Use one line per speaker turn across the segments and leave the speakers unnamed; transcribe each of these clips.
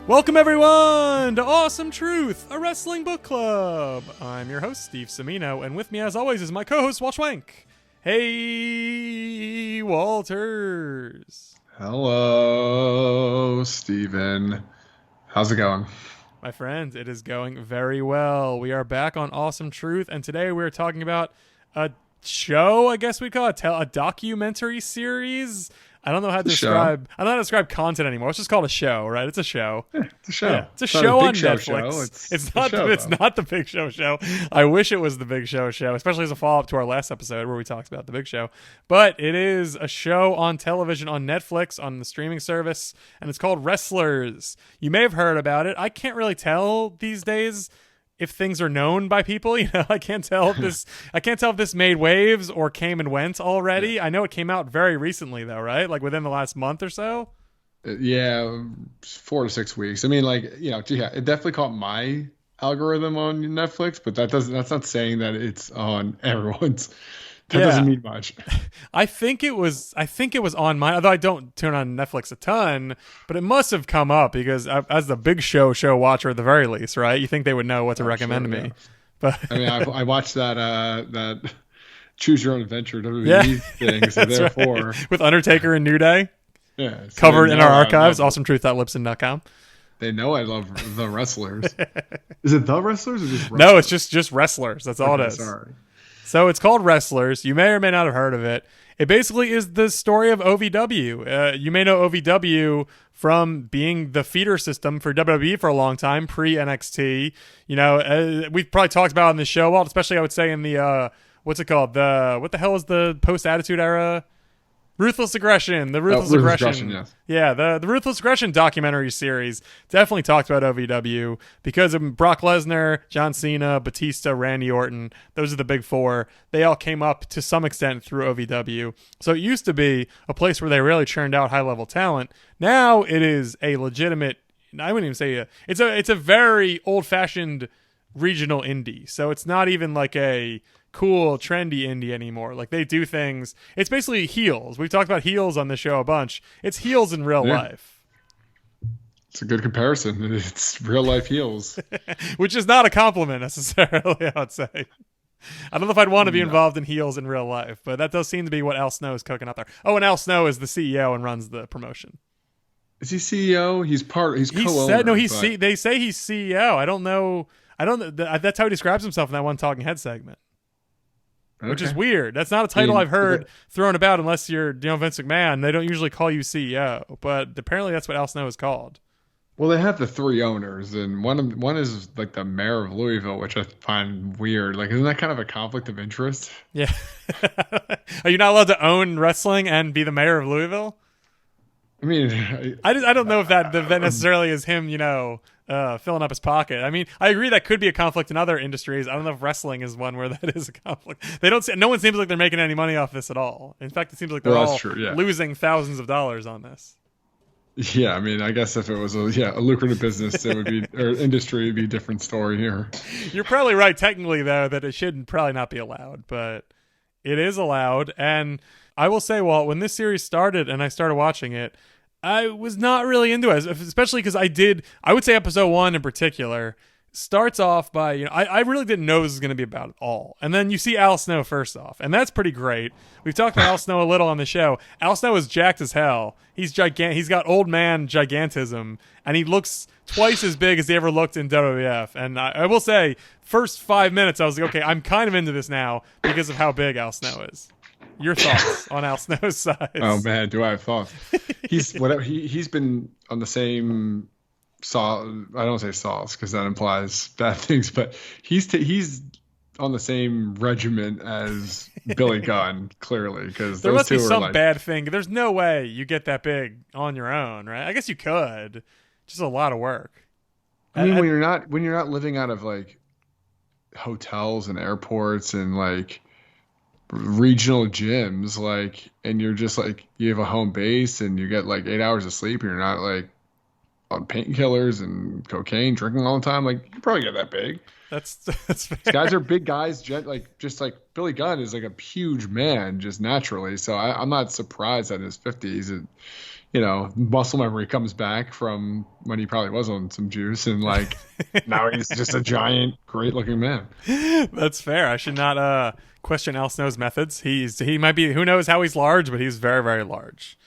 Welcome everyone to Awesome Truth, a wrestling book club. I'm your host, Steve Semino, and with me as always is my co-host, Walt Schwank. Hey, Walters.
Hello, Steven. How's it going?
My friends, it is going very well. We are back on Awesome Truth, and today we're talking about a show, I guess we call it, a documentary series. I don't know how to describe content anymore. It's just called a show, right? It's a show.
Yeah, it's a show.
Yeah, it's a
Not
show
Big
on
Show
Netflix.
show.
It's not.
Show,
It's
though.
not the Big Show. I wish it was the Big Show, especially as a follow up to our last episode where we talked about the Big Show. But it is a show on television on Netflix on the streaming service, and it's called Wrestlers. You may have heard about it. I can't really tell these days if things are known by people. I can't tell if this made waves or came and went already. I know it came out very recently though, right? Like within the last month or so.
Yeah, 4 to 6 weeks. I mean, it definitely caught my algorithm on Netflix, but that's not saying that it's on everyone's. That doesn't mean much.
I think it was on mine, although I don't turn on Netflix a ton, but it must have come up because as the Big Show watcher at the very least, right? You think they would know what to recommend to me.
Yeah.
But
I mean, I watched that Choose Your Own Adventure WWE thing, so therefore
right. With Undertaker and New Day.
Yeah, so
covered in our archives, awesometruth.libsyn.com.
They know I love the Wrestlers. Is it the Wrestlers or just Wrestlers?
No, it's just Wrestlers. That's all it is.
Sorry.
So it's called Wrestlers. You may or may not have heard of it. It basically is the story of OVW. You may know OVW from being the feeder system for WWE for a long time, pre-NXT. We've probably talked about it on the show, well, especially I would say in the, what's it called? What the hell is the post-Attitude Era? Ruthless Aggression. The Ruthless Aggression.
Yes.
Yeah, the Ruthless Aggression documentary series definitely talked about OVW because of Brock Lesnar, John Cena, Batista, Randy Orton. Those are the big four. They all came up to some extent through OVW. So it used to be a place where they really churned out high-level talent. Now it is a legitimate, I wouldn't even say it's a very old-fashioned regional indie. So it's not even like a cool trendy indie anymore. Like they do things, it's basically heels. We've talked about heels on the show a bunch. It's heels in real life.
It's a good comparison. It's real life heels.
Which is not a compliment necessarily, I would say. I don't know if I'd want to be involved in heels in real life, but that does seem to be what Al Snow is cooking up there. Oh, and Al Snow is the CEO and runs the promotion.
Is he CEO? He's co-owner.
They say he's CEO. I don't know. That's how he describes himself in that one Talking Head segment. Okay. Which is weird. That's not a title I've heard thrown about unless you're Vince McMahon. They don't usually call you CEO, but apparently that's what Al Snow is called.
Well, they have the three owners, and one is like the mayor of Louisville, which I find weird. Like, isn't that kind of a conflict of interest?
Yeah. Are you not allowed to own wrestling and be the mayor of Louisville?
I mean,
I don't know if that necessarily is him, filling up his pocket. I mean, I agree that could be a conflict in other industries. I don't know if wrestling is one where that is a conflict. No one seems like they're making any money off this at all. In fact, it seems like they're losing thousands of dollars on this.
Yeah, I mean, I guess if it was a lucrative business, it would be or industry, it'd be a different story here.
You're probably right, technically though, that it should probably not be allowed, but it is allowed. And I will say, Walt, when this series started and I started watching it, I was not really into it, especially because I would say episode 1 in particular starts off by, I really didn't know this was going to be about it all. And then you see Al Snow first off, and that's pretty great. We've talked about Al Snow a little on the show. Al Snow is jacked as hell. He's He's got old man gigantism, and he looks twice as big as he ever looked in WWF. And I will say, first 5 minutes, I was like, okay, I'm kind of into this now because of how big Al Snow is. Your thoughts on Al Snow's size?
Oh man, do I have thoughts? He's been on the same sauce. I don't say sauce because that implies bad things, but he's on the same regiment as Billy Gunn, clearly, because
there must be some bad thing. There's no way you get that big on your own, right? I guess you could. Just a lot of work.
I mean, when you're not living out of like hotels and airports and like regional gyms, like, and you're just like, you have a home base and you get like 8 hours of sleep and you're not like on painkillers and cocaine drinking all the time, like you probably get that big.
That's fair.
These guys are big guys, just like Billy Gunn is like a huge man just naturally, so I'm not surprised at his 50s. muscle memory comes back from when he probably was on some juice, and like now he's just a giant, great looking man.
That's fair. I should not question Al Snow's methods. He might be, who knows how he's large, but he's very, very large.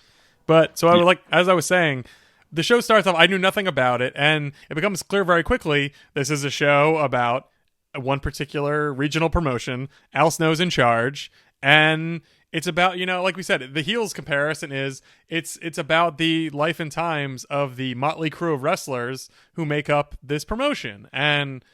But so I would like, as I was saying, the show starts off, I knew nothing about it, and it becomes clear very quickly this is a show about one particular regional promotion. Al Snow's in charge, and it's about, like we said, the heels comparison is it's about the life and times of the motley crew of wrestlers who make up this promotion. And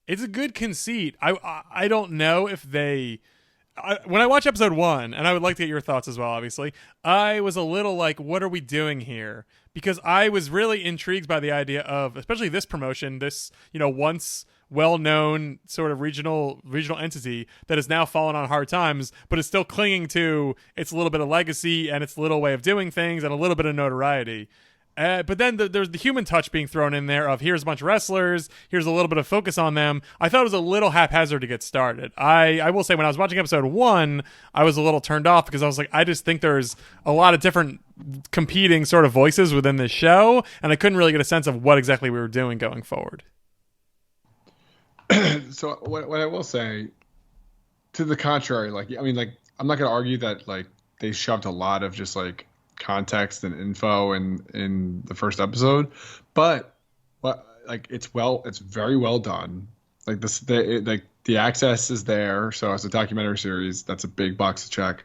it's a good conceit. I don't know if when I watch episode 1, and I would like to get your thoughts as well, obviously, I was a little like, what are we doing here? Because I was really intrigued by the idea of, especially this promotion, this, once well-known sort of regional entity that has now fallen on hard times, but is still clinging to its little bit of legacy and its little way of doing things and a little bit of notoriety. But then there's the human touch being thrown in there of here's a bunch of wrestlers, here's a little bit of focus on them. I thought it was a little haphazard to get started. I will say when I was watching episode 1, I was a little turned off because I was like, I just think there's a lot of different competing sort of voices within this show, and I couldn't really get a sense of what exactly we were doing going forward.
So what I will say, to the contrary, like I'm not going to argue that like they shoved a lot of just like context and info in the first episode, but it's very well done. Like the access is there, so as a documentary series, that's a big box to check,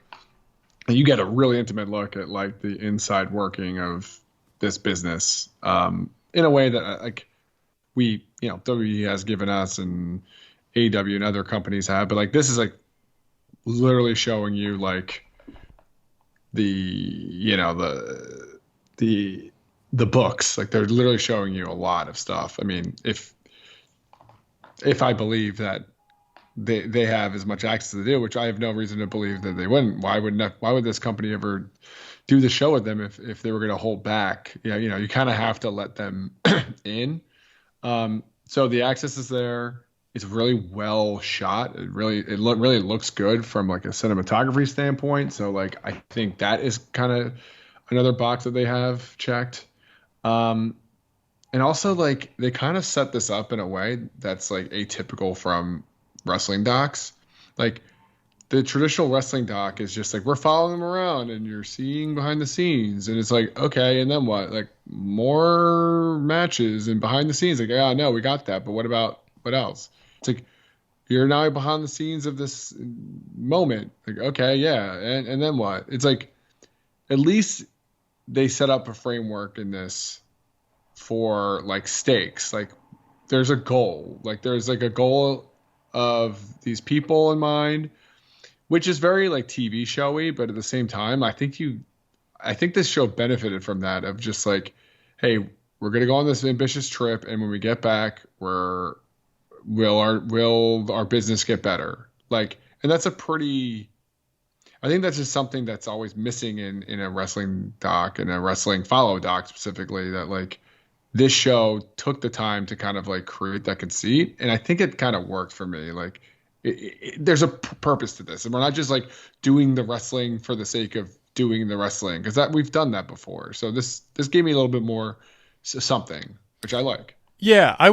and you get a really intimate look at like the inside working of this business in a way that like WWE has given us and AEW and other companies have, but like this is like literally showing you like the books. Like they're literally showing you a lot of stuff. I mean, if I believe that they have as much access to do, which I have no reason to believe that they wouldn't, why would this company ever do the show with them if they were going to hold back? You kind of have to let them in. So the access is there. It's really well shot. It really looks good from like a cinematography standpoint. So like I think that is kind of another box that they have checked. And also like they kind of set this up in a way that's like atypical from wrestling docs. Like the traditional wrestling doc is just like we're following them around and you're seeing behind the scenes, and it's like, okay, and then what? Like more matches and behind the scenes. Like, yeah, no, we got that, but what else? It's like you're now behind the scenes of this moment. Like, okay, yeah, and then what? It's like at least they set up a framework in this for like stakes. Like there's a goal. Like there's like a goal of these people in mind, which is very like TV showy, but at the same time, I think this show benefited from that, of just like, hey, we're gonna go on this ambitious trip, and when we get back, will our business get better? Like, and that's I think that's just something that's always missing in a wrestling doc and a wrestling follow doc specifically, that like this show took the time to kind of like create that conceit, and I think it kind of worked for me. Like there's a purpose to this, and we're not just like doing the wrestling for the sake of doing the wrestling, because that we've done that before. So this gave me a little bit more something, which I like.
Yeah, I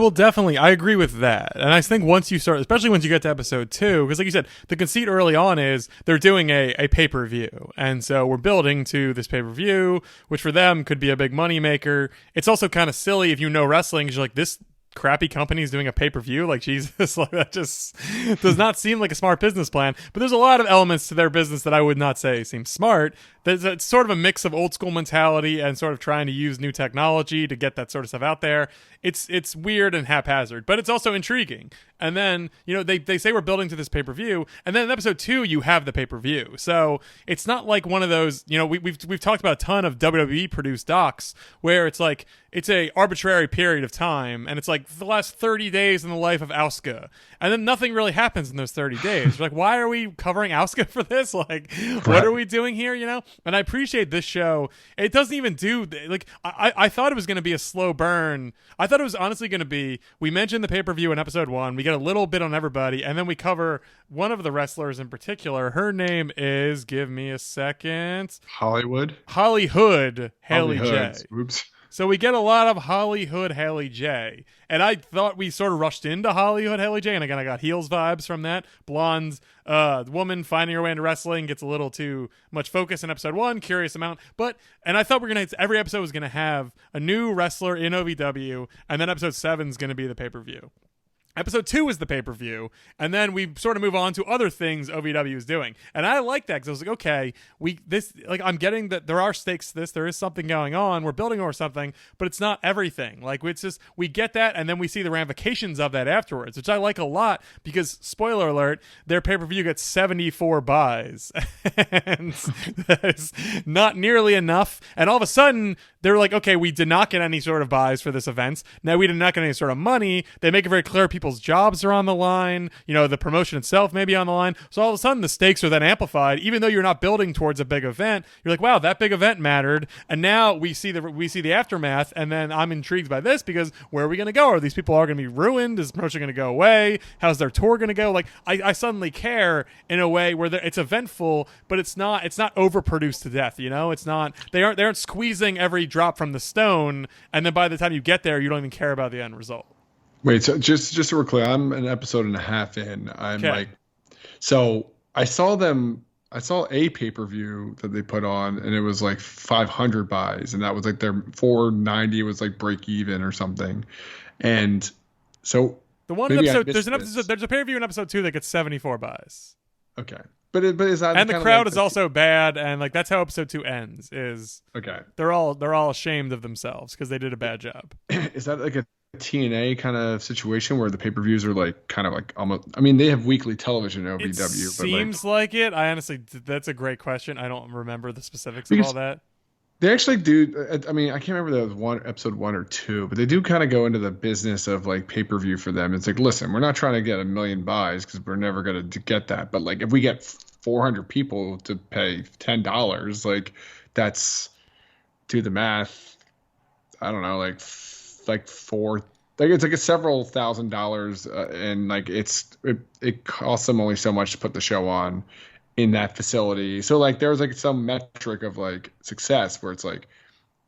agree with that. And I think once you start, especially once you get to episode 2, because like you said, the conceit early on is they're doing a pay-per-view. And so we're building to this pay-per-view, which for them could be a big money maker. It's also kind of silly if you know wrestling, because you're like, this crappy company's doing a pay-per-view, like Jesus, like that just does not seem like a smart business plan. But there's a lot of elements to their business that I would not say seem smart. It's sort of a mix of old school mentality and sort of trying to use new technology to get that sort of stuff out there. It's weird and haphazard, but it's also intriguing. And then, they say we're building to this pay-per-view, and then in episode 2 you have the pay-per-view. So it's not like one of those, we've talked about a ton of WWE produced docs where it's like it's a arbitrary period of time, and it's like the last 30 days in the life of Asuka, and then nothing really happens in those 30 days. You're like, why are we covering Asuka for this? Like, what are we doing here? You know? And I appreciate this show. It doesn't even do like I thought it was going to be a slow burn. I thought it was honestly going to be, we mentioned the pay-per-view in episode 1, we get a little bit on everybody, and then we cover one of the wrestlers in particular. Her name is, give me a second,
Hollywood
Haley J.
Oops.
So we get a lot of Hollywood Haley J. And I thought we sort of rushed into Hollywood Haley J. And again, I got Heels vibes from that. Blonde woman finding her way into wrestling, gets a little too much focus in episode 1, curious amount. And I thought every episode was going to have a new wrestler in OVW. And then episode 7 is going to be the pay-per-view. Episode 2 is the pay-per-view, and then we sort of move on to other things OVW is doing. And I like that because I was like, okay, I'm getting that there are stakes to this. There is something going on. We're building over something, but it's not everything. Like, it's just, we get that, and then we see the ramifications of that afterwards, which I like a lot because, spoiler alert, their pay-per-view gets 74 buys. And that is not nearly enough. And all of a sudden, they're like, okay, we did not get any sort of buys for this event. Now we did not get any sort of money. They make it very clear people's jobs are on the line. You know, the promotion itself may be on the line. So all of a sudden the stakes are then amplified. Even though you're not building towards a big event, you're like, wow, that big event mattered. And now we see the aftermath. And then I'm intrigued by this because where are we going to go? Are these people all going to be ruined? Is the promotion going to go away? How's their tour going to go? Like, I suddenly care in a way where it's eventful, but it's not overproduced to death. You know, they aren't squeezing every drop from the stone, and then by the time you get there, you don't even care about the end result.
Wait, so just so we're clear, I'm an episode and a half in. I'm like, so I saw a pay-per-view that they put on, and it was like 500 buys, and that was like their 490 was like break even or something. And so
the one episode, there's a pay-per-view in episode 2 that gets 74 buys.
Okay. But is that,
and the crowd is also bad, and like that's how episode 2 ends. Is
okay?
They're all ashamed of themselves because they did a bad job.
Is that like a TNA kind of situation where the pay-per-views are like kind of like almost? I mean, they have weekly television OVW.
It seems like it. I honestly, that's a great question. I don't remember the specifics of all that.
They actually do. I mean, I can't remember if that was episode 1 or 2, but they do kind of go into the business of like pay-per-view for them. It's like, listen, we're not trying to get 1 million buys because we're never going to get that. But like, if we get 400 people to pay $10, like that's, do the math. I don't know, like four. Like it's like several $1,000s, and like it costs them only so much to put the show on in that facility. So like there was like some metric of like success where it's like,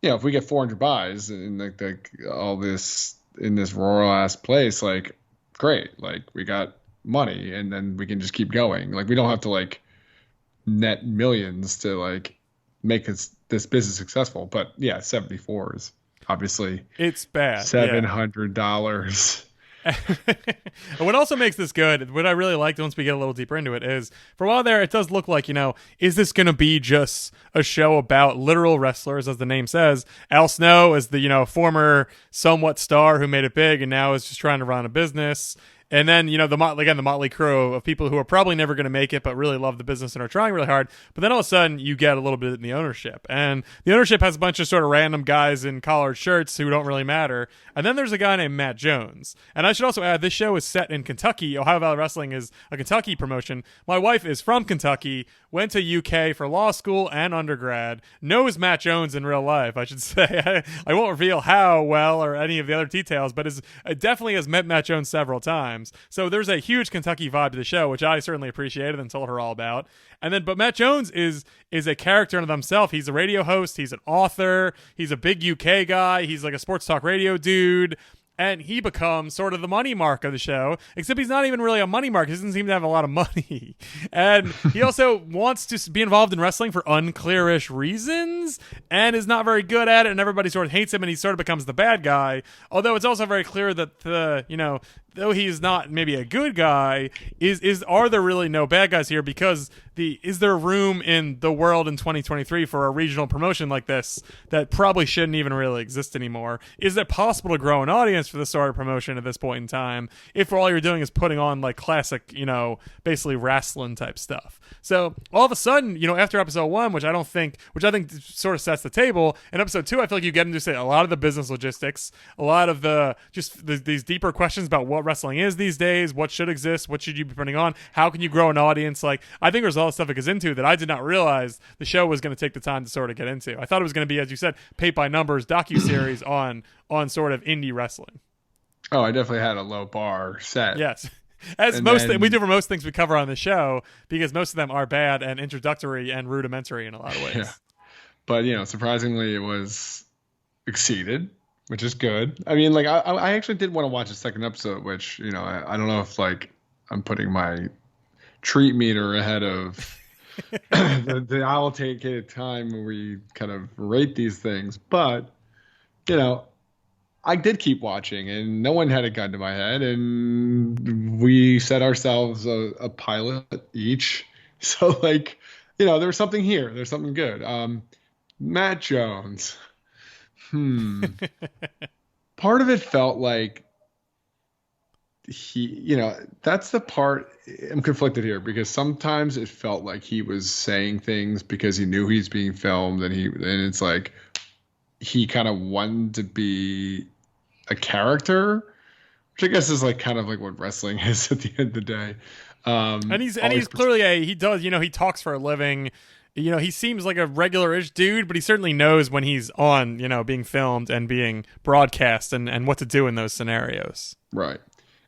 you know, if we get 400 buys and like all this in this rural ass place, like great, like we got money and then we can just keep going. Like we don't have to like net millions to like make this business successful. But yeah, 74 is obviously
it's bad.
$700.
What also makes this good, what I really liked once we get a little deeper into it, is for a while there it does look like, you know, is this going to be just a show about literal wrestlers, as the name says? Al Snow is the, you know, former somewhat star who made it big and now is just trying to run a business. And then, you know, the motley crew of people who are probably never going to make it but really love the business and are trying really hard. But then all of a sudden, you get a little bit in the ownership. And the ownership has a bunch of sort of random guys in collared shirts who don't really matter. And then there's a guy named Matt Jones. And I should also add, this show is set in Kentucky. Ohio Valley Wrestling is a Kentucky promotion. My wife is from Kentucky, went to UK for law school and undergrad, knows Matt Jones in real life, I should say. I won't reveal how well or any of the other details, but definitely has met Matt Jones several times. So there's a huge Kentucky vibe to the show, which I certainly appreciated and told her all about. But Matt Jones is a character in himself. He's a radio host. He's an author. He's a big UK guy. He's like a sports talk radio dude. And he becomes sort of the money mark of the show, except he's not even really a money mark. He doesn't seem to have a lot of money. And he also wants to be involved in wrestling for unclearish reasons and is not very good at it. And everybody sort of hates him and he sort of becomes the bad guy. Although it's also very clear that though he's not maybe a good guy, are there really no bad guys here? Because is there room in the world in 2023 for a regional promotion like this that probably shouldn't even really exist anymore? Is it possible to grow an audience for this sort of promotion at this point in time if all you're doing is putting on like classic, basically wrestling type stuff? So all of a sudden, after episode 1, which I think sort of sets the table, in episode 2, I feel like you get into say a lot of the business logistics, a lot of these deeper questions about what wrestling is these days, what should exist, what should you be putting on, how can you grow an audience? Like, I think there's all the stuff it goes into that I did not realize the show was going to take the time to sort of get into. I thought it was going to be, as you said, paint by numbers docuseries on sort of indie wrestling.
Oh, I definitely had a low bar set.
Yes. We do for most things we cover on the show, because most of them are bad and introductory and rudimentary in a lot of ways. Yeah.
But, surprisingly, it was exceeded, which is good. I mean, like, I actually did want to watch a second episode, which, I don't know if, like, I'm putting my treat meter ahead of the allocated time where we kind of rate these things. But, I did keep watching, and no one had a gun to my head, and we set ourselves a pilot each. So, like, there was something here. There's something good. Matt Jones. Part of it felt like that's the part I'm conflicted here, because sometimes it felt like he was saying things because he knew he's being filmed, and it's like he kind of wanted to be a character, which I guess is like kind of like what wrestling is at the end of the day.
And he's clearly he talks for a living. He seems like a regular-ish dude, but he certainly knows when he's on, being filmed and being broadcast and what to do in those scenarios.
Right.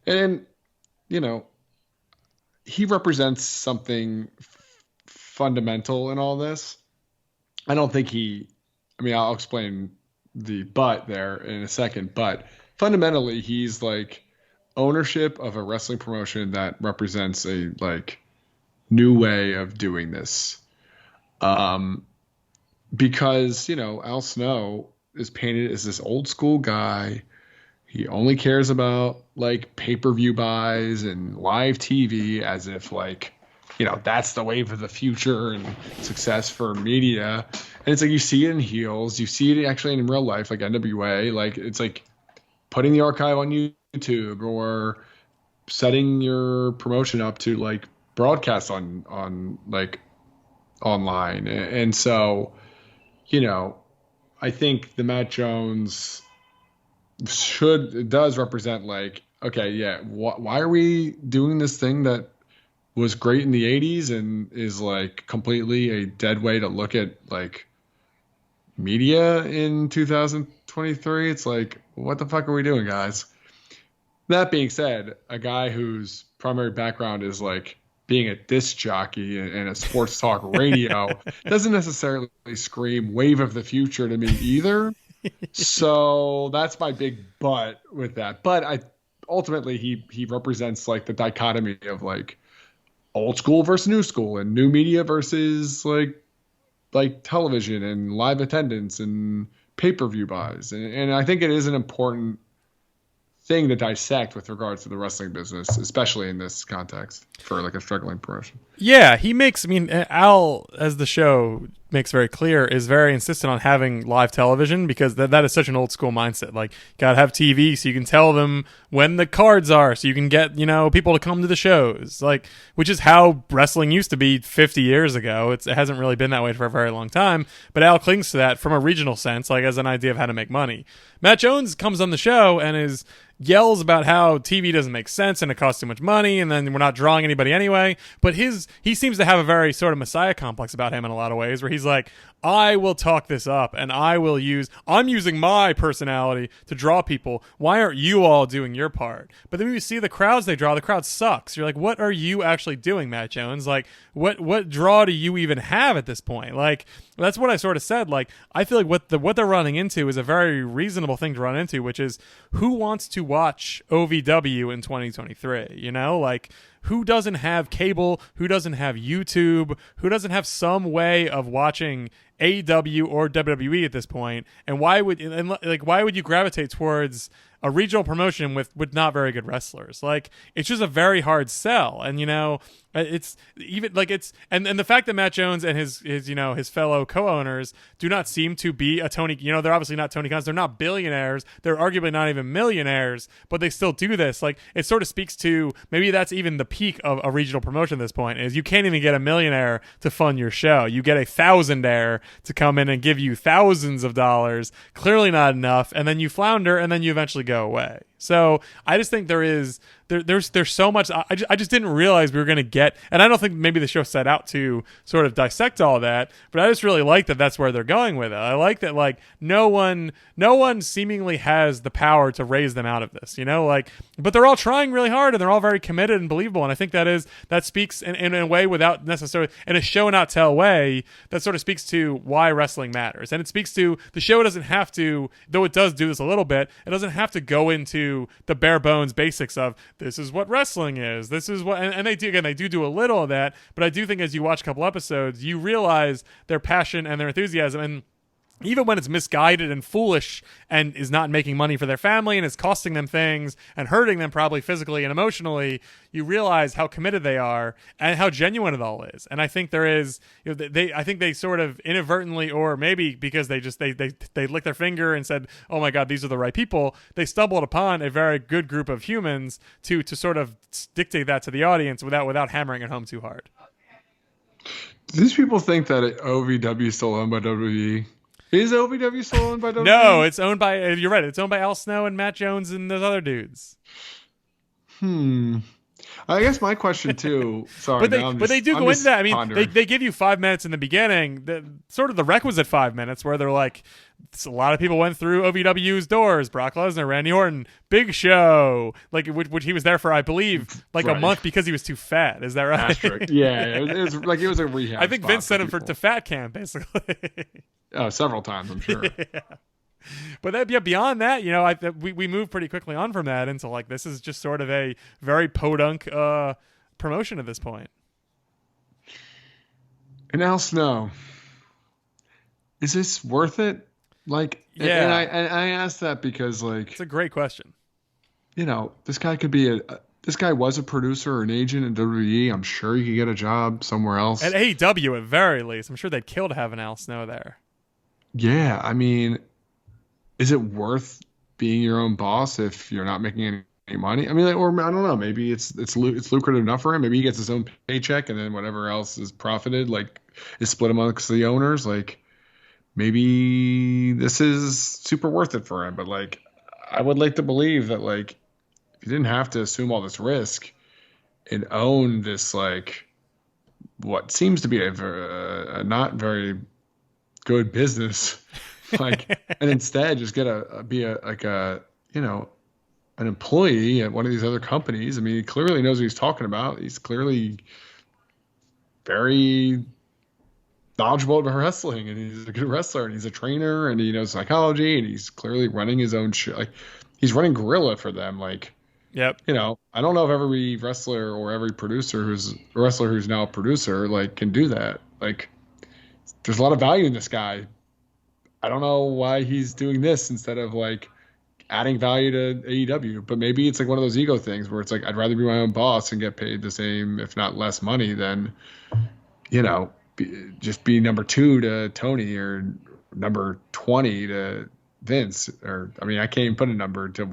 And, he represents something fundamental in all this. I don't think I'll explain the but there in a second, but fundamentally he's like ownership of a wrestling promotion that represents a like new way of doing this. Because, Al Snow is painted as this old school guy. He only cares about like pay-per-view buys and live TV, as if like, that's the wave of the future and success for media. And it's like, you see it in heels, you see it actually in real life, like NWA, like it's like putting the archive on YouTube or setting your promotion up to like broadcast on like online. And so, I think the Matt Jones does represent like, okay, yeah, why are we doing this thing that was great in the 80s and is like completely a dead way to look at like media in 2023? It's like, what the fuck are we doing, guys? That being said, a guy whose primary background is like being a disc jockey and a sports talk radio doesn't necessarily scream wave of the future to me either. So that's my big but with that. But ultimately he represents like the dichotomy of like old school versus new school, and new media versus like television and live attendance and pay-per-view buys. And I think it is an important thing to dissect with regards to the wrestling business, especially in this context for like a struggling promotion.
Yeah, Al, as the show makes very clear, is very insistent on having live television, because that is such an old school mindset. Like, gotta have TV so you can tell them when the cards are, so you can get, people to come to the shows, like, which is how wrestling used to be 50 years ago. It hasn't really been that way for a very long time, but Al clings to that from a regional sense, like as an idea of how to make money. Matt Jones comes on the show and yells about how TV doesn't make sense and it costs too much money, and then we're not drawing anybody anyway. But he seems to have a very sort of messiah complex about him in a lot of ways, where he's like, I will talk this up, and I'm using my personality to draw people. Why aren't you all doing your part? But then when you see the crowds they draw, the crowd sucks. You're like, what are you actually doing, Matt Jones? Like, what draw do you even have at this point? Like, that's what I sort of said. Like, I feel like what they're running into is a very reasonable thing to run into, which is, who wants to watch OVW in 2023? Like, who doesn't have cable? Who doesn't have YouTube? Who doesn't have some way of watching AEW or WWE at this point, and why would you gravitate towards a regional promotion with not very good wrestlers? Like, it's just a very hard sell. And it's even like it's and the fact that Matt Jones and his fellow co-owners do not seem to be a Tony, they're obviously not Tony Khan's, they're not billionaires, they're arguably not even millionaires, but they still do this. Like, it sort of speaks to, maybe that's even the peak of a regional promotion at this point, is you can't even get a millionaire to fund your show. You get a thousandaire to come in and give you thousands of dollars, clearly not enough, and then you flounder, and then you eventually go away. So I just think there's so much. I just didn't realize we were going to get, and I don't think maybe the show set out to sort of dissect all that, but I just really like that that's where they're going with it. I like that, like, no one seemingly has the power to raise them out of this, but they're all trying really hard and they're all very committed and believable. And I think that speaks in a way, without necessarily, in a show not tell way, that sort of speaks to why wrestling matters. And it speaks to, the show doesn't have to, though it does do this a little bit, it doesn't have to go into the bare bones basics of, this is what wrestling is, this is what, and they do a little of that, but I do think as you watch a couple episodes, you realize their passion and their enthusiasm. And even when it's misguided and foolish and is not making money for their family and is costing them things and hurting them probably physically and emotionally, you realize how committed they are and how genuine it all is. And I think there is, I think they sort of inadvertently, or maybe because they licked their finger and said, oh my God, these are the right people, they stumbled upon a very good group of humans to sort of dictate that to the audience without hammering it home too hard.
Do these people think that OVW is still owned by WWE? Is OVW still owned by WWE?
No, it's owned by, you're right, it's owned by Al Snow and Matt Jones and those other dudes.
I guess my question too, sorry.
But they do go into that. I mean, they give you 5 minutes in the beginning, sort of the requisite 5 minutes, where they're like, a lot of people went through OVW's doors. Brock Lesnar, Randy Orton, Big Show, like, which he was there for, I believe, like a month because he was too fat. Is that right?
Asterisk. Yeah, it was like it was a rehab.
I think Vince sent him to fat camp, basically.
Several times, I'm sure.
Yeah. But beyond that, we move pretty quickly on from that into, like, this is just sort of a very podunk promotion at this point.
And Al Snow, is this worth it? Like,
yeah.
And I asked that because, like,
it's a great question.
This guy could be this guy was a producer or an agent in WWE. I'm sure he could get a job somewhere else.
At AEW, at very least. I'm sure they'd kill to have an Al Snow there.
Yeah, I mean, is it worth being your own boss if you're not making any money? I mean, or I don't know. Maybe it's lucrative enough for him. Maybe he gets his own paycheck, and then whatever else is profited, like, is split amongst the owners. Like, maybe this is super worth it for him. But, like, I would like to believe that, like, if you didn't have to assume all this risk and own this, like, what seems to be a not very good business, like, and instead just be an employee at one of these other companies. I mean, he clearly knows what he's talking about. He's clearly very knowledgeable about wrestling, and he's a good wrestler, and he's a trainer, and he knows psychology, and he's clearly running his own show. Like, he's running Gorilla for them. Like,
yep.
I don't know if every wrestler or every producer who's now a producer, like, can do that. Like, there's a lot of value in this guy. I don't know why he's doing this instead of, like, adding value to AEW. But maybe it's like one of those ego things where it's like, I'd rather be my own boss and get paid the same, if not less money than, just be number 2 to Tony or number 20 to Vince. Or, I mean, I can't even put a number to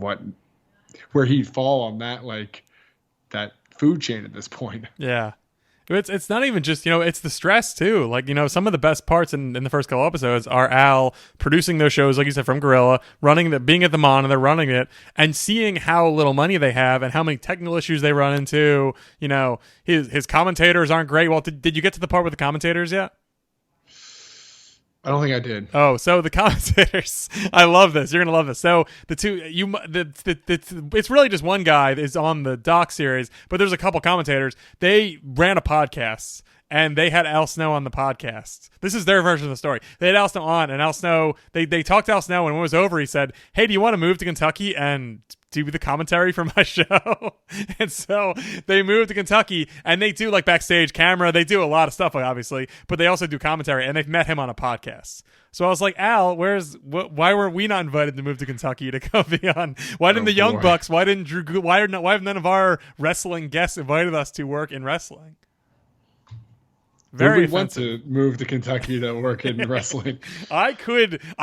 where he'd fall on that, like, that food chain at this point.
Yeah. It's not even just, it's the stress too. Like, some of the best parts in the first couple episodes are Al producing those shows, like you said, from Gorilla, being at the monitor, running it, and seeing how little money they have and how many technical issues they run into. His commentators aren't great. Well, did you get to the part with the commentators yet?
I don't think I did.
Oh, so the commentators, I love this. You're gonna love this. So it's really just one guy is on the doc series, but there's a couple commentators. They ran a podcast and they had Al Snow on the podcast. This is their version of the story. They had Al Snow on, and Al Snow, they talked to Al Snow, and when it was over, he said, "Hey, do you want to move to Kentucky and do the commentary for my show?" And so they moved to Kentucky, and they do like backstage camera. They do a lot of stuff, obviously, but they also do commentary, and they've met him on a podcast. So I was like, Al, why were we not invited to move to Kentucky to come be on? Why didn't the Young Bucks? Why didn't Drew? Why have none of our wrestling guests invited us to work in wrestling?
Very want to move to Kentucky to work in wrestling.
I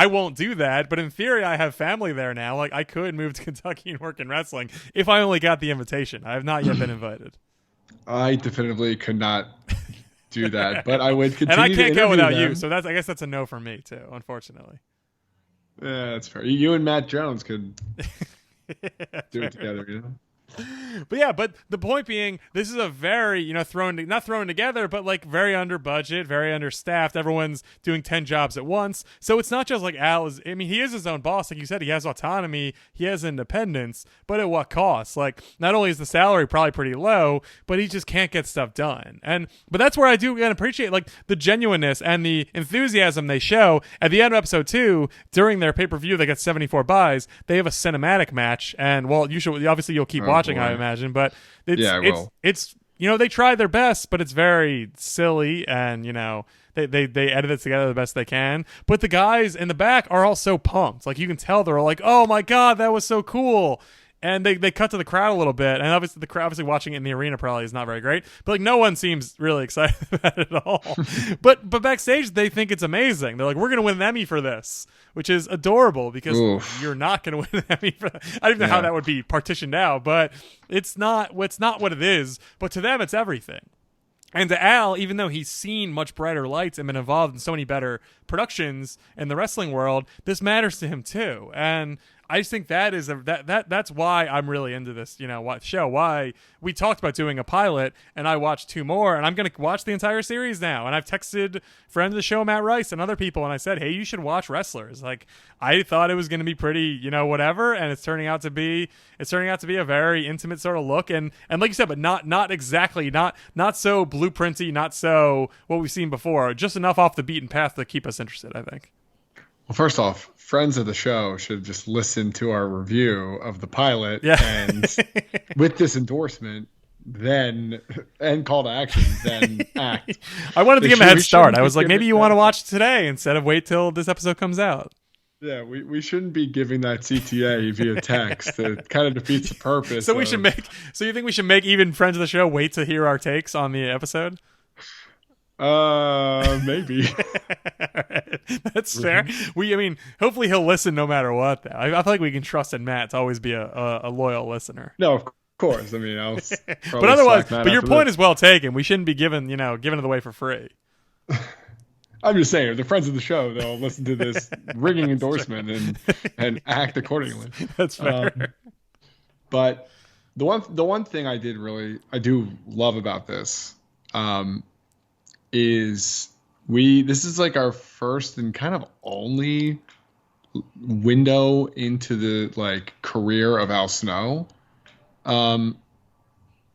won't do that, but in theory, I have family there now. Like, I could move to Kentucky and work in wrestling if I only got the invitation. I have not yet been invited.
I definitively could not do that, but I would continue.
And I can't go without
them.
you, so I guess that's a no for me too, unfortunately.
Yeah, that's fair. You and Matt Jones could do it together, you know.
But the point being, this is a very, not thrown together, but like very under budget, very understaffed. Everyone's doing 10 jobs at once. So it's not just like he is his own boss. Like you said, he has autonomy, he has independence, but at what cost? Like, not only is the salary probably pretty low, but he just can't get stuff done. But that's where I do appreciate like the genuineness and the enthusiasm they show. At the end of episode 2, during their pay-per-view, they got 74 buys. They have a cinematic match, and you'll keep watching, I imagine, but it's they try their best, but it's very silly, and they edit it together the best they can. But the guys in the back are all so pumped. Like, you can tell they're all like, "Oh my god, that was so cool." And they cut to the crowd a little bit, and obviously the crowd, watching it in the arena probably is not very great. But like, no one seems really excited about it at all. but backstage, they think it's amazing. They're like, "We're gonna win an Emmy for this," which is adorable because you're not gonna win an Emmy for that. I don't even know how that would be partitioned out, but it's not what it is. But to them, it's everything. And to Al, even though he's seen much brighter lights and been involved in so many better productions in the wrestling world, this matters to him too. And I just think that's why I'm really into this, show. Why we talked about doing a pilot, and I watched 2 more, and I'm going to watch the entire series now. And I've texted friends of the show, Matt Rice, and other people, and I said, "Hey, you should watch Wrestlers." Like, I thought it was going to be pretty, whatever, and it's turning out to be a very intimate sort of look, and like you said, but not exactly, not so blueprinty, not so what we've seen before, just enough off the beaten path to keep us interested, I think.
Well, first off, friends of the show should just listen to our review of the pilot, and with this endorsement, then and call to action, then act.
I wanted to give him a head start. I was like, maybe you want to watch today instead of wait till this episode comes out.
Yeah, we shouldn't be giving that CTA via text. It kind of defeats the purpose.
So you think we should make even friends of the show wait to hear our takes on the episode?
Maybe.
Right. That's fair. Hopefully he'll listen no matter what, though. I feel like we can trust in Matt to always be a loyal listener.
No, of course. I'll
but otherwise, your point is well taken. We shouldn't be giving it away for free.
I'm just saying, if they're friends of the show, they'll listen to this ringing endorsement and act accordingly.
That's fair.
But the one thing I do love about this, is this is like our first and kind of only window into the like career of Al Snow,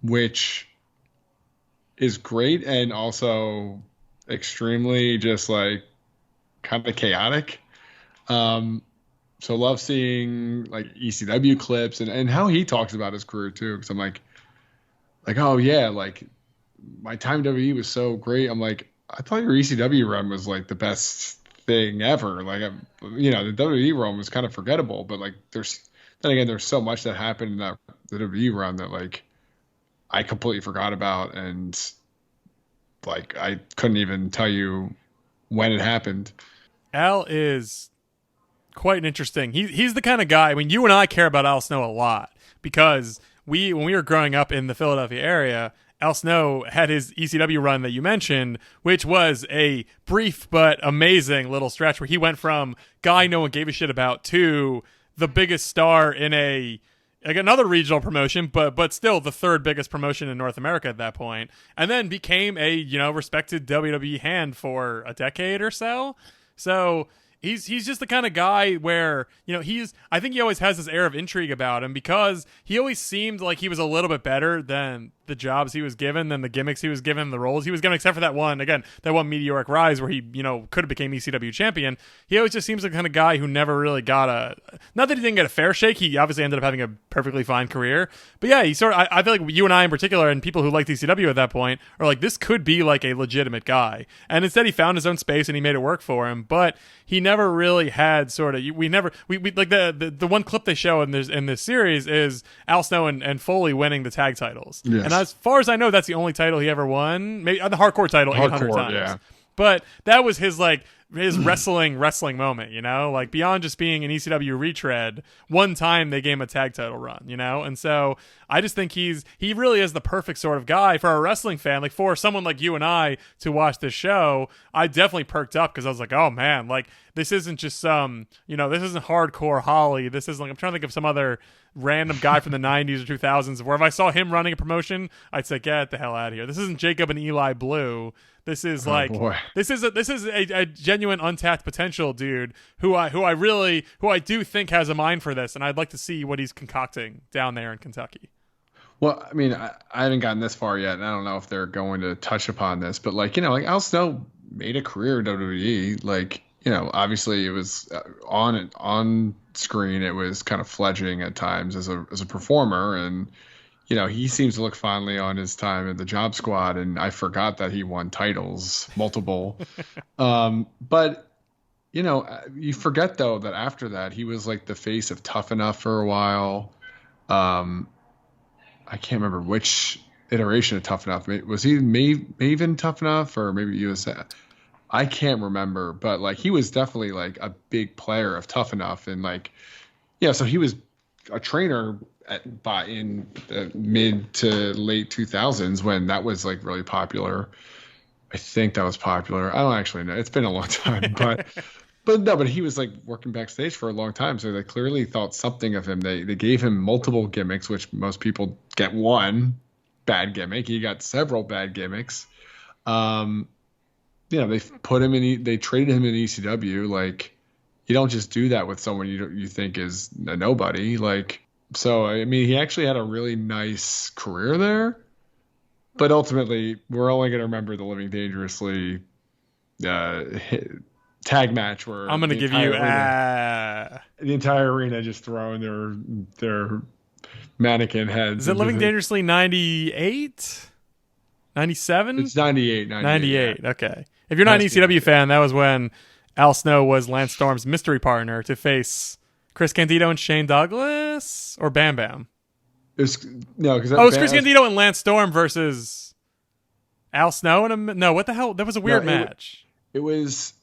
which is great and also extremely just like kind of chaotic. So love seeing like ECW clips and how he talks about his career too, because I'm like, oh yeah, like my time in WWE was so great. I'm like, I thought your ECW run was like the best thing ever. Like, the WWE run was kind of forgettable, but like there's so much that happened in the WWE run that like I completely forgot about, and like I couldn't even tell you when it happened.
Al is quite interesting. He's the kind of guy. I mean, you and I care about Al Snow a lot because when we were growing up in the Philadelphia area, Al Snow had his ECW run that you mentioned, which was a brief but amazing little stretch where he went from guy no one gave a shit about to the biggest star in another regional promotion, but still the 3rd biggest promotion in North America at that point, and then became a respected WWE hand for a decade or so. So He's just the kind of guy where, I think he always has this air of intrigue about him because he always seemed like he was a little bit better than the jobs he was given, than the gimmicks he was given, the roles he was given, except for that one meteoric rise where he, could have became ECW champion. He always just seems like the kind of guy who never really got not that he didn't get a fair shake. He obviously ended up having a perfectly fine career. But yeah, he sort of, I feel like you and I in particular, and people who liked ECW at that point, are like, this could be like a legitimate guy. And instead he found his own space and he made it work for him. But he never really had sort of, we like the one clip they show in this series is Al Snow and Foley winning the tag titles.
Yes.
And as far as I know, that's the only title he ever won. Maybe the hardcore title 800 times.
Yeah.
But that was his wrestling moment, like beyond just being an ECW retread. One time they gave him a tag title run, and so I just think he really is the perfect sort of guy for a wrestling fan, like for someone like you and I to watch this show. I definitely perked up because I was like, oh man, like this isn't just some, this isn't hardcore Holly. This isn't like, I'm trying to think of some other random guy from the 90s or 2000s where if I saw him running a promotion, I'd say, get the hell out of here. This isn't Jacob and Eli Blue. This is this is a genuine untapped potential dude who I do think has a mind for this, and I'd like to see what he's concocting down there in Kentucky.
Well, I mean, I haven't gotten this far yet, and I don't know if they're going to touch upon this, but like Al Snow made a career in WWE. Like, obviously it was on screen, it was kind of fledgling at times as a performer, and he seems to look fondly on his time at the Job Squad, and I forgot that he won titles, multiple. But, you forget, though, that after that, he was like the face of Tough Enough for a while. I can't remember which iteration of Tough Enough. Was he Maven Tough Enough or maybe USA? I can't remember, but like he was definitely like a big player of Tough Enough, and like, so he was a trainer in the mid to late 2000s when that was like really popular. I think that was popular. I don't actually know. It's been a long time, but he was like working backstage for a long time, so they clearly thought something of him. They gave him multiple gimmicks, which most people get one bad gimmick. He got several bad gimmicks. They put him in. They traded him in ECW. Like, you don't just do that with someone you think is a nobody. Like, so I mean, he actually had a really nice career there. But ultimately, we're only going to remember the Living Dangerously tag match where
I'm going to give you
the entire arena just throwing their mannequin heads.
Is it Living Dangerously 98? 97?
It's 98.
98. Yeah. Okay. If you're not an ECW fan, that was when Al Snow was Lance Storm's mystery partner to face Chris Candido and Shane Douglas or Bam Bam.
It was
Chris Candido and Lance Storm versus Al Snow no, what the hell? That was a weird match.
It was.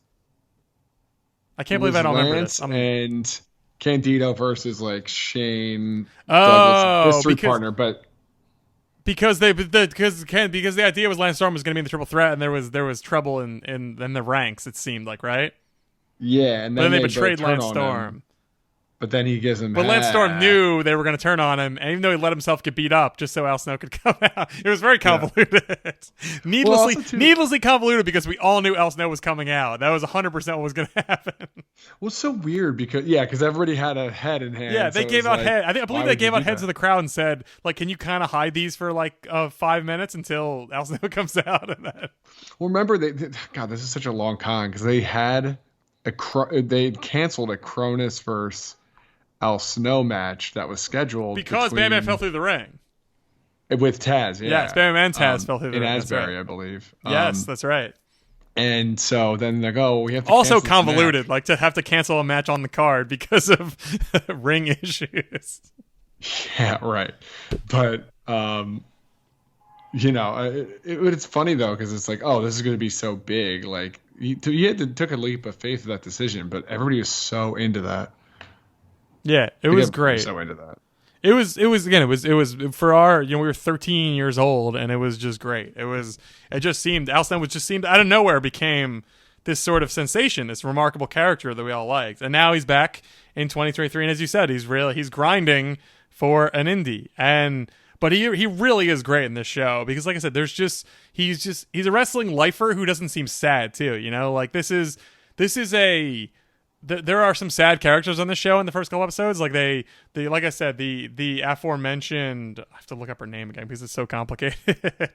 I can't believe I don't remember this.
And Candido versus like Shane Douglas, mystery partner, but.
Because the idea was Lance Storm was going to be in the triple threat, and there was trouble in the ranks. It seemed like, right?
Yeah, and then
they betrayed Lance Storm.
But then he gives him.
But Lance Storm knew they were going to turn on him, and even though he let himself get beat up just so Al Snow could come out, it was very convoluted. Yeah. Needlessly convoluted because we all knew Al Snow was coming out. That was 100% what was going to happen.
Well, it's so weird because everybody had a head in hand.
Yeah, they gave out head. I believe they gave out heads to the crowd and said, like, can you kind of hide these for like 5 minutes until Al Snow comes out? And then.
Well, remember God, this is such a long con because they had they canceled a Cronus versus Al Snow match that was scheduled
because Bam Bam fell through the ring
with Taz. Yeah,
yes, Bam Bam and Taz fell through the
ring
in
Asbury,
right.
I believe.
Yes, that's right.
And so then they go, we have to
also convoluted, like to have to cancel a match on the card because of ring issues.
Yeah, right. But it's funny though because it's like, oh, this is going to be so big. Like he took a leap of faith with that decision, but everybody was so into that.
Yeah, it was great.
So into that.
It was for our, we were 13 years old and it was just great. Al Snow just seemed out of nowhere became this sort of sensation, this remarkable character that we all liked. And now he's back in 2023 and as you said, he's grinding for an indie. But he really is great in this show because like I said, he's a wrestling lifer who doesn't seem sad too, like this is a there are some sad characters on the show in the first couple episodes. Like like I said, the aforementioned. I have to look up her name again because it's so complicated.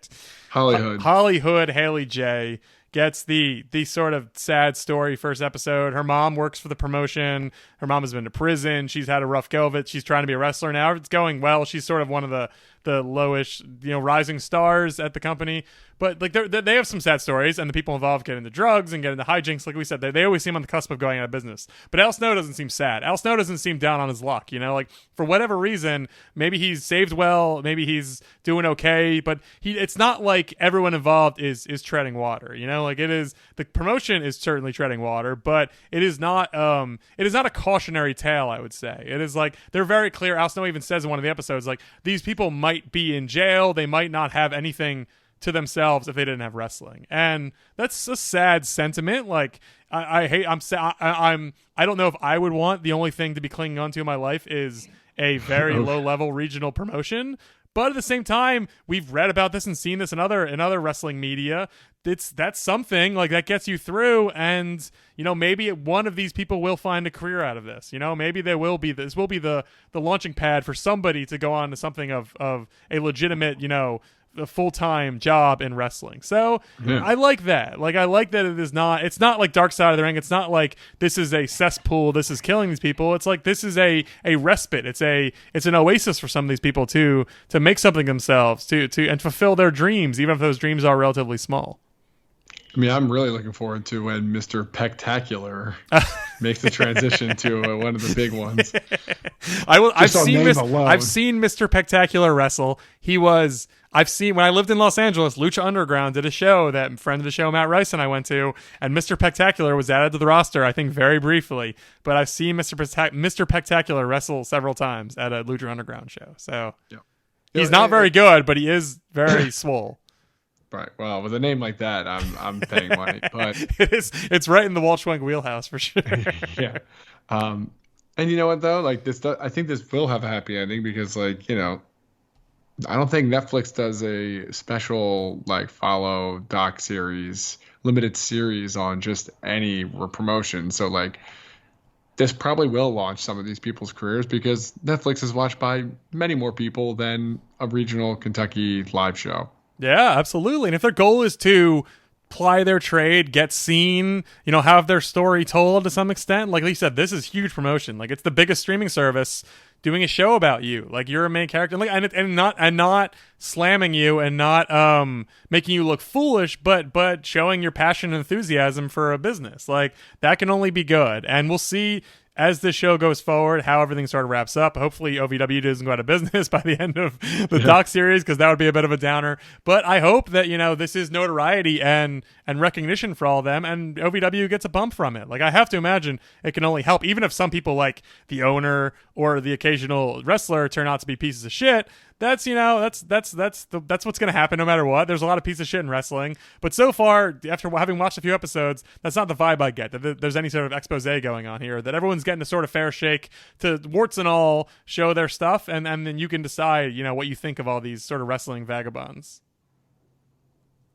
Hollywood.
Hollywood Haley J gets the sort of sad story first episode. Her mom works for the promotion. Her mom has been to prison. She's had a rough go of it. She's trying to be a wrestler now. It's going well. She's sort of one of the lowish, rising stars at the company. But like they have some sad stories, and the people involved get into drugs and get into hijinks. Like we said, they always seem on the cusp of going out of business. But Al Snow doesn't seem sad. Al Snow doesn't seem down on his luck. Like for whatever reason, maybe he's saved well, maybe he's doing okay. But it's not like everyone involved is treading water. Like it is. The promotion is certainly treading water, but it is not. It is not a cautionary tale. I would say it is like they're very clear. Al Snow even says in one of the episodes, like these people might be in jail. They might not have anything to themselves if they didn't have wrestling, and that's a sad sentiment. Like I don't know if I would want the only thing to be clinging onto in my life is a very low level regional promotion. But at the same time, we've read about this and seen this in other wrestling media. That's something like that gets you through, and maybe one of these people will find a career out of this. Maybe this will be the launching pad for somebody to go on to something of a legitimate a full-time job in wrestling. So yeah. I like that. Like I like that it's not like Dark Side of the Ring. It's not like this is a cesspool. This is killing these people. It's like this is a respite. It's an oasis for some of these people to make something themselves to and fulfill their dreams, even if those dreams are relatively small.
I mean, I'm really looking forward to when Mr. Pectacular makes the transition to one of the big ones. I've seen Mr.
Pectacular wrestle. When I lived in Los Angeles, Lucha Underground did a show that friend of the show, Matt Rice, and I went to, and Mr. Pectacular was added to the roster, I think very briefly. But I've seen Mr. Pectacular wrestle several times at a Lucha Underground show. So he's not very good, but he is very swole.
Right. Well, with a name like that, I'm paying money. But
it's right in the Walt Schwenk wheelhouse for sure.
Yeah. And you know what though? Like I think this will have a happy ending because I don't think Netflix does a special follow doc series, limited series on just any promotion. So this probably will launch some of these people's careers because Netflix is watched by many more people than a regional Kentucky live show.
Yeah, absolutely. And if their goal is to ply their trade, get seen, have their story told to some extent, like you said, this is huge promotion. Like it's the biggest streaming service doing a show about you. Like you're a main character, and not slamming you and not making you look foolish, but showing your passion and enthusiasm for a business. Like that can only be good. And we'll see as this show goes forward, how everything sort of wraps up. Hopefully OVW doesn't go out of business by the end of the doc series, because that would be a bit of a downer. But I hope that, this is notoriety and recognition for all of them, and OVW gets a bump from it. Like, I have to imagine it can only help, even if some people like the owner or the occasional wrestler turn out to be pieces of shit. That's what's going to happen no matter what. There's a lot of pieces of shit in wrestling. But so far, after having watched a few episodes, that's not the vibe I get, that there's any sort of expose going on here, that everyone's getting a sort of fair shake to, warts and all, show their stuff, and then you can decide, what you think of all these sort of wrestling vagabonds.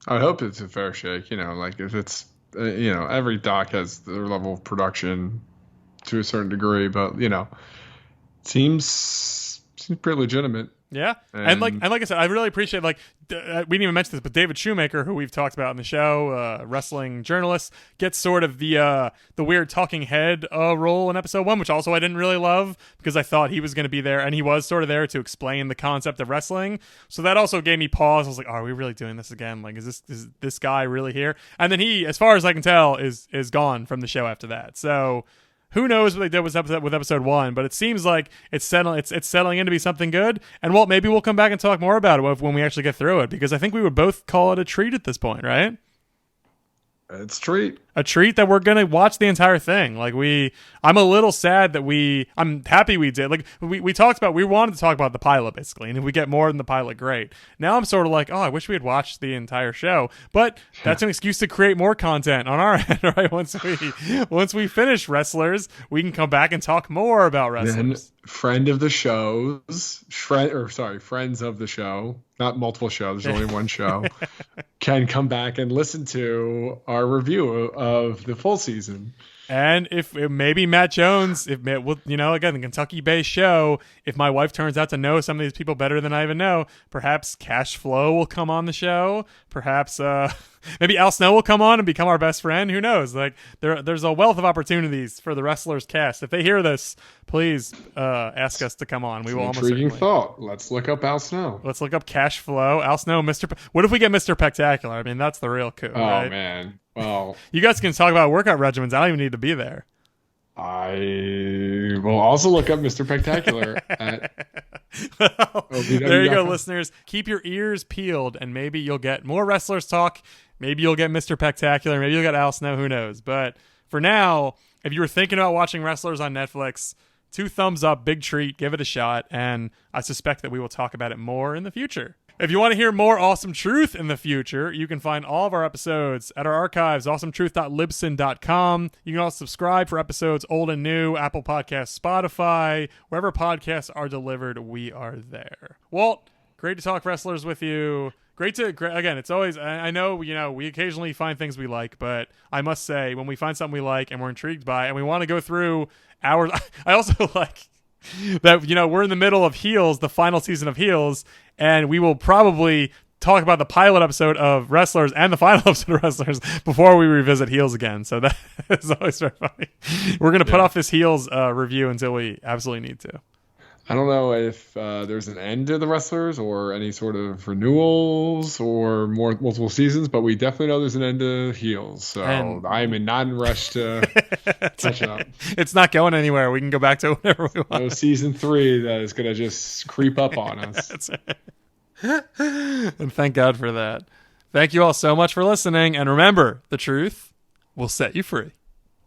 I hope it's a fair shake, if it's, every doc has their level of production to a certain degree, but, seems pretty legitimate.
Yeah, and like I said, I really appreciate, we didn't even mention this, but David Shoemaker, who we've talked about in the show, wrestling journalist, gets sort of the weird talking head role in episode 1, which also I didn't really love, because I thought he was going to be there, and he was sort of there to explain the concept of wrestling. So that also gave me pause. I was like, are we really doing this again? Like, is this guy really here? And then he, as far as I can tell, is gone from the show after that. So who knows what they did with episode 1, but it seems like it's settling in to be something good. And Walt, maybe we'll come back and talk more about it when we actually get through it, because I think we would both call it a treat at this point, right?
It's
a treat that we're gonna watch the entire thing. I'm a little sad that I'm happy we did. Like we wanted to talk about the pilot basically, and if we get more than the pilot, great. Now I'm sort of like, I wish we had watched the entire show, but that's an excuse to create more content on our end, right? Once we finish Wrestlers, we can come back and talk more about Wrestlers.
Then friends of the show, not multiple shows, there's only one show, can come back and listen to our review of the full season.
And if maybe Matt Jones, again, the Kentucky-based show, if my wife turns out to know some of these people better than I even know, perhaps Cash Flow will come on the show. Perhaps maybe Al Snow will come on and become our best friend. Who knows? Like there's a wealth of opportunities for the Wrestlers cast. If they hear this, please ask us to come on. We will almost
intriguing
certainly.
thought. Let's look up Al Snow.
Let's look up Cash Flow, Al Snow, What if we get Mr. Spectacular? I mean, that's the real coup, right?
Oh man. Well,
you guys can talk about workout regimens. I don't even need to be there.
I will also look up Mr. Spectacular at
there you go, listeners. Keep your ears peeled, and maybe you'll get more Wrestlers talk. Maybe you'll get Mr. Spectacular. Maybe you'll get Al Snow. Who knows? But for now, if you were thinking about watching Wrestlers on Netflix, 2 thumbs up, big treat. Give it a shot, and I suspect that we will talk about it more in the future. If you want to hear more Awesome Truth in the future, you can find all of our episodes at our archives, awesometruth.libsyn.com. You can also subscribe for episodes old and new, Apple Podcasts, Spotify, wherever podcasts are delivered, we are there. Walt, great to talk Wrestlers with you. Again, it's always, I know, we occasionally find things we like, but I must say, when we find something we like and we're intrigued by and we want to go through hours, I also like that, we're in the middle of Heels, the final season of Heels, and we will probably talk about the pilot episode of Wrestlers and the final episode of Wrestlers before we revisit Heels again. So that is always very funny. We're going to put off this Heels review until we absolutely need to.
I don't know if there's an end to the Wrestlers or any sort of renewals or multiple seasons, but we definitely know there's an end to Heels. So I'm not in rush to catch up.
It's not going anywhere. We can go back to whenever we want.
No season 3 that is going to just creep up on us.
That's right. And thank God for that. Thank you all so much for listening. And remember, the truth will set you free.